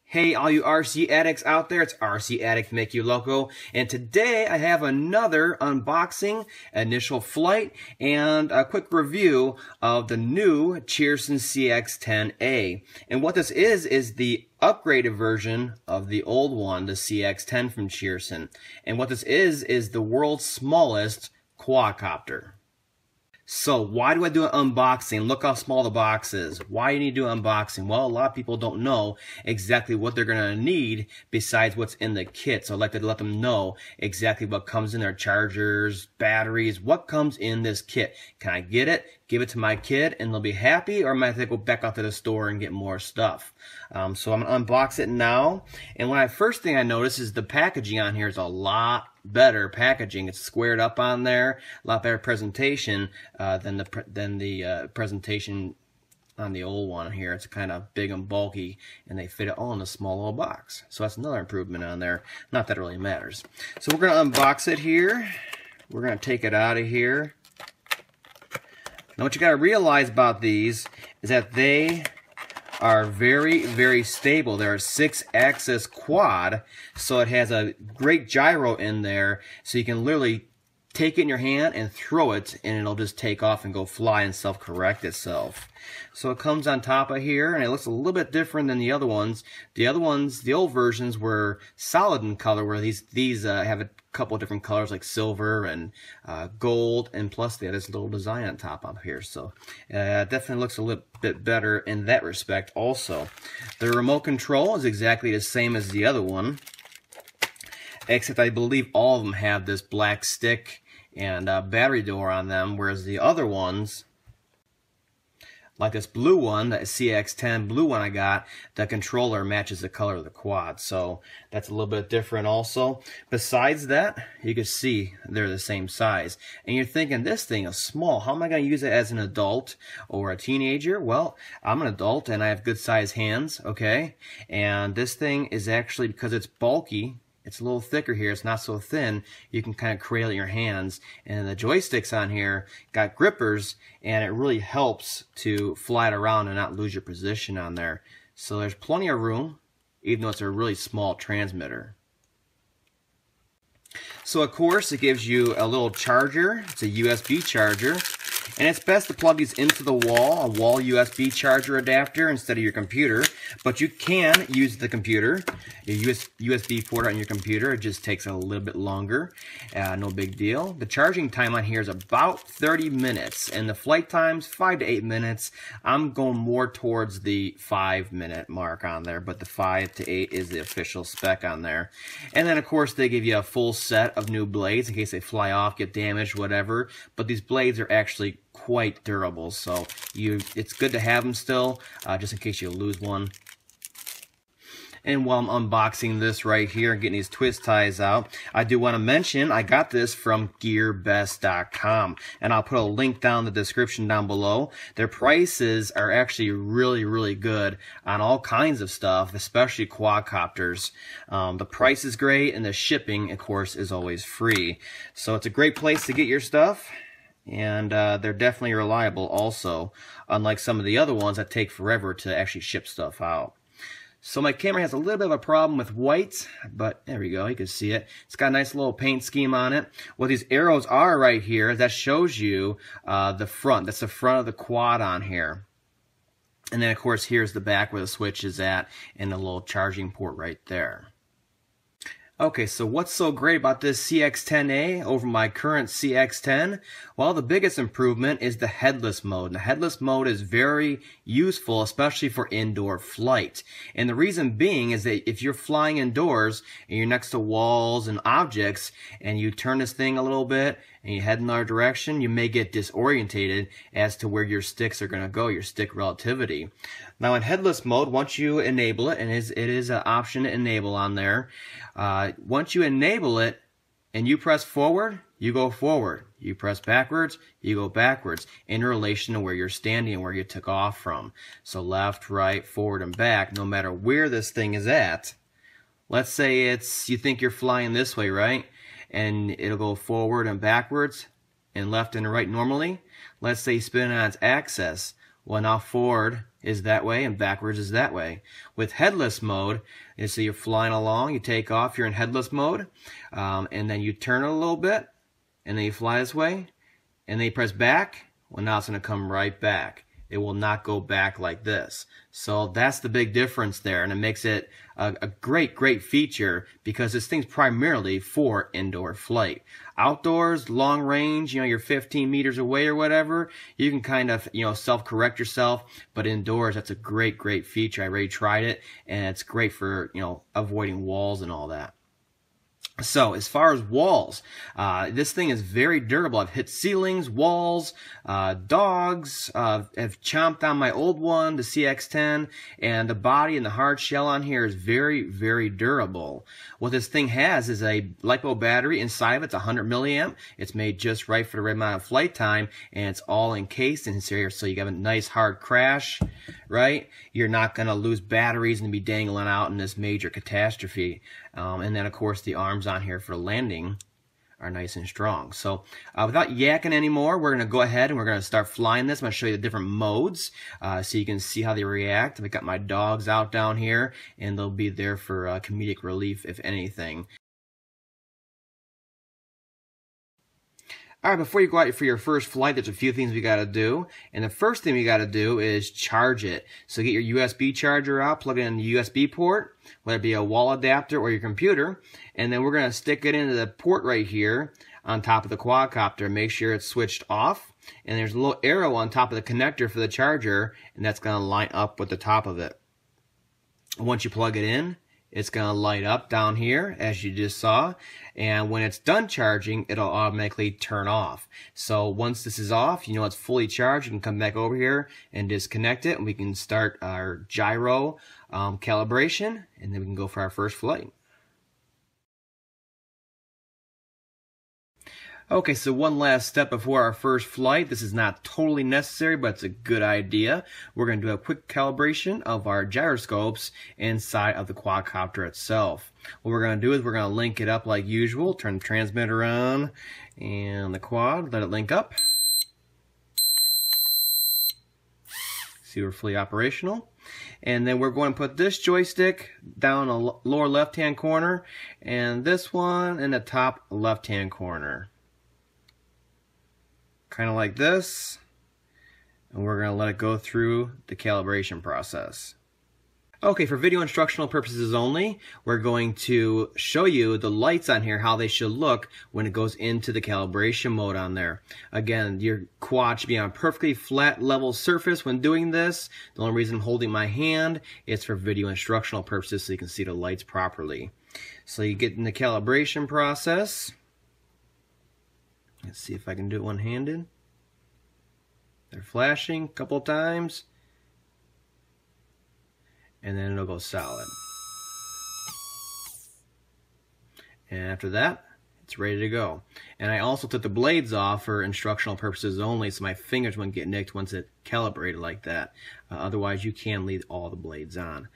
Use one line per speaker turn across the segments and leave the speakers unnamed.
Hey, all you RC addicts out there, it's RC Addict Make You Loco, and today I have another unboxing, initial flight, and a quick review of the new Cheerson CX-10A. And what this is the upgraded version of the old one, the CX-10 from Cheerson. And what this is the world's smallest quadcopter. So why do I do an unboxing? Look how small the box is. Why do you need to do an unboxing? Well, a lot of people don't know exactly what they're going to need besides what's in the kit. So I like to let them know exactly what comes in their chargers, batteries, what comes in this kit. Can I get it, give it to my kid, and they'll be happy? Or am I going to go back out to the store and get more stuff? So I'm going to unbox it now. And first thing I notice is the packaging on here is a lot better packaging. It's squared up on there, a lot better presentation than the presentation on the old one here. It's kind of big and bulky, and they fit it all in a small little box. So that's another improvement on there. Not that it really matters. So we're going to unbox it here. We're going to take it out of here. Now what you got to realize about these is that they are very, very stable. They're a 6-axis quad, so it has a great gyro in there, so you can literally take it in your hand and throw it, and it'll just take off and go fly and self-correct itself. So it comes on top of here, and it looks a little bit different than the other ones. The other ones, the old versions, were solid in color, where these have a couple of different colors like silver and gold, and plus they have this little design on top of here. So definitely looks a little bit better in that respect also. The remote control is exactly the same as the other one, except I believe all of them have this black stick and battery door on them, whereas the other ones, like this blue one, that CX-10 blue one I got, the controller matches the color of the quad. So that's a little bit different also. Besides that, you can see they're the same size. And you're thinking, this thing is small. How am I going to use it as an adult or a teenager? Well, I'm an adult and I have good sized hands, okay? And this thing is actually, because it's bulky, it's a little thicker here, it's not so thin, you can kind of cradle your hands. And the joysticks on here got grippers, and it really helps to fly it around and not lose your position on there. So there's plenty of room, even though it's a really small transmitter. So of course it gives you a little charger. It's a USB charger. And it's best to plug these into the wall, a wall USB charger adapter instead of your computer. But you can use the computer, a USB port on your computer. It just takes a little bit longer. No big deal. The charging time on here is about 30 minutes. And the flight time's 5 to 8 minutes. I'm going more towards the 5-minute mark on there. But the 5 to 8 is the official spec on there. And then, of course, they give you a full set of new blades in case they fly off, get damaged, whatever. But these blades are actually quite durable, so it's good to have them still, just in case you lose one. And while I'm unboxing this right here and getting these twist ties out, I do want to mention I got this from GearBest.com, and I'll put a link down in the description down below. Their prices are actually really, really good on all kinds of stuff, especially quadcopters. The price is great, and the shipping, of course, is always free. So it's a great place to get your stuff. And they're definitely reliable also, unlike some of the other ones that take forever to actually ship stuff out. So my camera has a little bit of a problem with white, but there we go, you can see it. It's got a nice little paint scheme on it. What these arrows are right here, that shows you the front. That's the front of the quad on here. And then of course here's the back where the switch is at, and the little charging port right there. Okay, so what's so great about this CX-10A over my current CX-10? Well, the biggest improvement is the headless mode. The headless mode is very useful, especially for indoor flight. And the reason being is that if you're flying indoors and you're next to walls and objects and you turn this thing a little bit and you head in another direction, you may get disorientated as to where your sticks are going to go, your stick relativity. Now in headless mode, once you enable it, and it is an option to enable on there, once you enable it and you press forward, you go forward. You press backwards, you go backwards in relation to where you're standing and where you took off from. So left, right, forward, and back, no matter where this thing is at. Let's say you think you're flying this way, right? And it'll go forward and backwards and left and right normally. Let's say spin on its axis. Well, now forward is that way and backwards is that way. With headless mode, so you're flying along, you take off, you're in headless mode, and then you turn it a little bit, and then you fly this way, and then you press back. Well, now it's going to come right back. It will not go back like this. So that's the big difference there, and it makes it a great feature because this thing's primarily for indoor flight. Outdoors, long range, you're 15 meters away or whatever, you can kind of, self-correct yourself, but indoors, that's a great feature. I already tried it, and it's great for, avoiding walls and all that. So, as far as walls, this thing is very durable. I've hit ceilings, walls, dogs have chomped on my old one, the CX-10, and the body and the hard shell on here is very durable. What this thing has is a LiPo battery inside of it. It's 100 milliamp. It's made just right for the right amount of flight time, and it's all encased in this area, so you have a nice hard crash, right? You're not going to lose batteries and be dangling out in this major catastrophe. And then, of course, the arms on here for landing are nice and strong. So without yakking anymore, we're going to go ahead and we're going to start flying this. I'm going to show you the different modes so you can see how they react. I've got my dogs out down here, and they'll be there for comedic relief, if anything. All right, before you go out for your first flight, there's a few things we got to do. And the first thing we got to do is charge it. So get your USB charger out, plug it in the USB port, whether it be a wall adapter or your computer. And then we're going to stick it into the port right here on top of the quadcopter. Make sure it's switched off. And there's a little arrow on top of the connector for the charger, and that's going to line up with the top of it. Once you plug it in, it's going to light up down here, as you just saw. And when it's done charging, it'll automatically turn off. So once this is off, it's fully charged. You can come back over here and disconnect it, and we can start our gyro calibration, and then we can go for our first flight. Okay, so one last step before our first flight. This is not totally necessary, but it's a good idea. We're going to do a quick calibration of our gyroscopes inside of the quadcopter itself. What we're going to do is we're going to link it up like usual. Turn the transmitter on and the quad, let it link up. See, we're fully operational. And then we're going to put this joystick down the lower left-hand corner and this one in the top left-hand corner. Kind of like this, and we're going to let it go through the calibration process. Okay, for video instructional purposes only, we're going to show you the lights on here, how they should look when it goes into the calibration mode on there. Again, your quad should be on a perfectly flat, level surface when doing this. The only reason I'm holding my hand is for video instructional purposes so you can see the lights properly. So you get in the calibration process. Let's see if I can do it one-handed. They're flashing a couple times. And then it'll go solid. And after that, it's ready to go. And I also took the blades off for instructional purposes only, so my fingers won't get nicked once it's calibrated like that. Otherwise, you can leave all the blades on.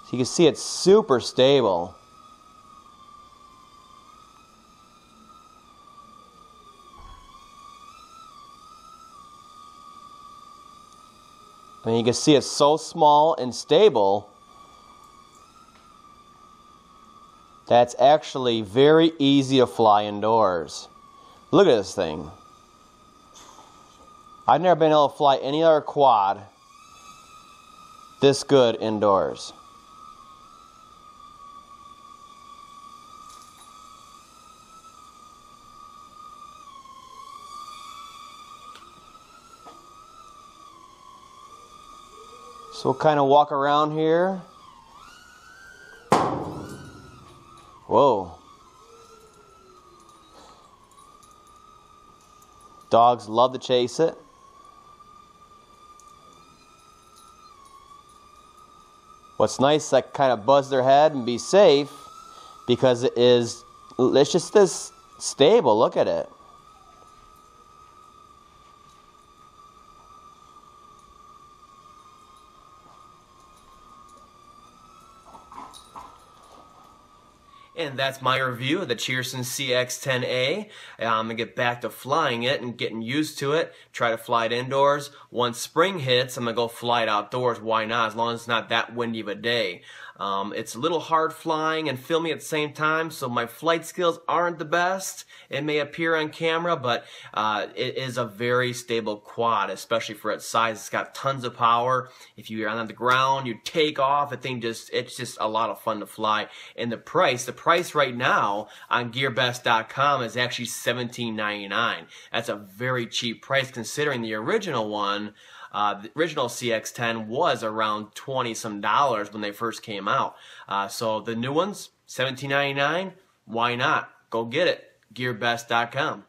So you can see it's super stable. And you can see it's so small and stable that's actually very easy to fly indoors. Look at this thing. I've never been able to fly any other quad this good indoors. So we'll kind of walk around here. Whoa. Dogs love to chase it. What's nice, I kind of buzz their head and be safe because it's just this stable. Look at it. And that's my review of the Cheerson CX-10A. I'm going to get back to flying it and getting used to it. Try to fly it indoors. Once spring hits, I'm going to go fly it outdoors. Why not? As long as it's not that windy of a day. It's a little hard flying and filming at the same time, so my flight skills aren't the best. It may appear on camera, but it is a very stable quad, especially for its size. It's got tons of power. If you're on the ground, you take off, it's just a lot of fun to fly. And the price right now on GearBest.com is actually $17.99. That's a very cheap price considering the original one. The original CX-10 was around $20-some when they first came out. So the new ones, $17.99. Why not? Go get it. GearBest.com.